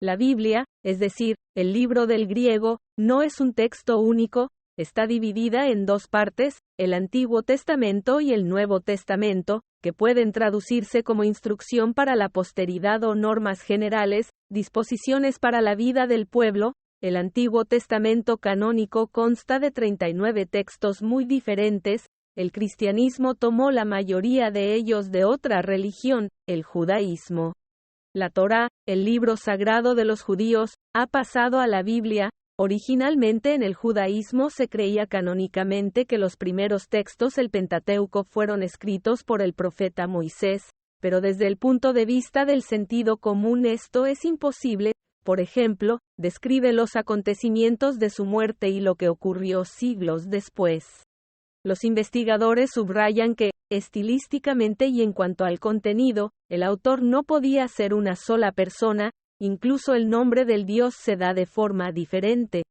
La Biblia, es decir, el libro del griego, no es un texto único, está dividida en dos partes, el Antiguo Testamento y el Nuevo Testamento, que pueden traducirse como instrucción para la posteridad o normas generales, disposiciones para la vida del pueblo. El Antiguo Testamento canónico consta de 39 textos muy diferentes. El cristianismo tomó la mayoría de ellos de otra religión, el judaísmo. La Torá, el libro sagrado de los judíos, ha pasado a la Biblia. Originalmente en el judaísmo se creía canónicamente que los primeros textos del Pentateuco fueron escritos por el profeta Moisés, pero desde el punto de vista del sentido común esto es imposible. Por ejemplo, describe los acontecimientos de su muerte y lo que ocurrió siglos después. Los investigadores subrayan que, estilísticamente y en cuanto al contenido, el autor no podía ser una sola persona. Incluso el nombre del Dios se da de forma diferente.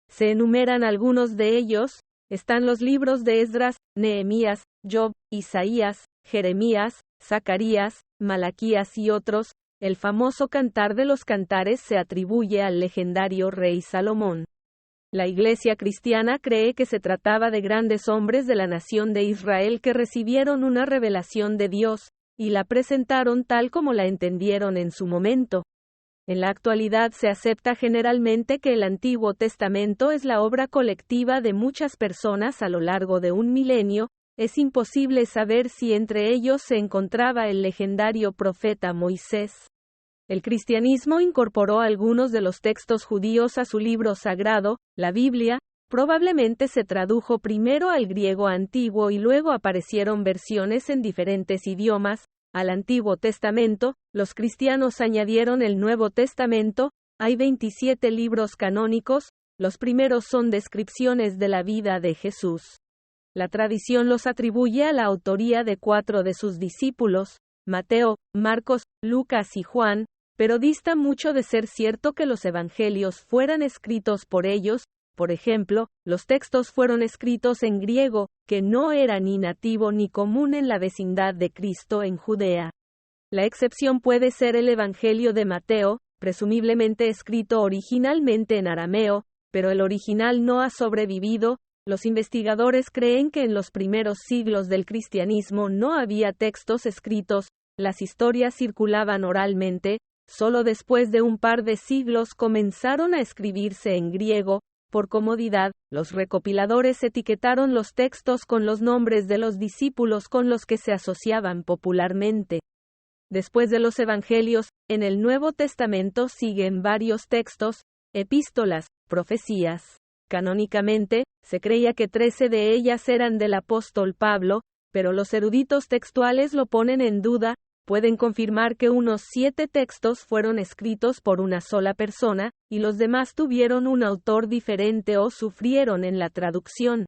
Se enumeran algunos de ellos. Están los libros de Esdras, Nehemías, Job, Isaías, Jeremías, Zacarías, Malaquías y otros. El famoso Cantar de los Cantares se atribuye al legendario rey Salomón. La Iglesia cristiana cree que se trataba de grandes hombres de la nación de Israel que recibieron una revelación de Dios, y la presentaron tal como la entendieron en su momento. En la actualidad se acepta generalmente que el Antiguo Testamento es la obra colectiva de muchas personas a lo largo de un milenio. Es imposible saber si entre ellos se encontraba el legendario profeta Moisés. El cristianismo incorporó algunos de los textos judíos a su libro sagrado, la Biblia. Probablemente se tradujo primero al griego antiguo y luego aparecieron versiones en diferentes idiomas. Al Antiguo Testamento, los cristianos añadieron el Nuevo Testamento. Hay 27 libros canónicos, los primeros son descripciones de la vida de Jesús. La tradición los atribuye a la autoría de 4 de sus discípulos, Mateo, Marcos, Lucas y Juan, pero dista mucho de ser cierto que los evangelios fueran escritos por ellos. Por ejemplo, los textos fueron escritos en griego, que no era ni nativo ni común en la vecindad de Cristo en Judea. La excepción puede ser el Evangelio de Mateo, presumiblemente escrito originalmente en arameo, pero el original no ha sobrevivido. Los investigadores creen que en los primeros siglos del cristianismo no había textos escritos, las historias circulaban oralmente. Solo después de un par de siglos comenzaron a escribirse en griego. Por comodidad, los recopiladores etiquetaron los textos con los nombres de los discípulos con los que se asociaban popularmente. Después de los evangelios, en el Nuevo Testamento siguen varios textos, epístolas, profecías. Canónicamente, se creía que 13 de ellas eran del apóstol Pablo, pero los eruditos textuales lo ponen en duda. Pueden confirmar que unos 7 textos fueron escritos por una sola persona, y los demás tuvieron un autor diferente o sufrieron en la traducción.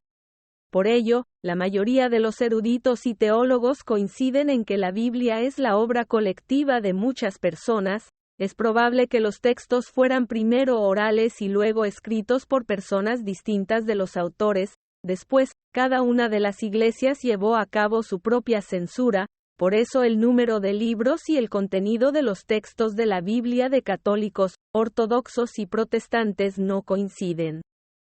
Por ello, la mayoría de los eruditos y teólogos coinciden en que la Biblia es la obra colectiva de muchas personas. Es probable que los textos fueran primero orales y luego escritos por personas distintas de los autores. Después, cada una de las iglesias llevó a cabo su propia censura. Por eso el número de libros y el contenido de los textos de la Biblia de católicos, ortodoxos y protestantes no coinciden.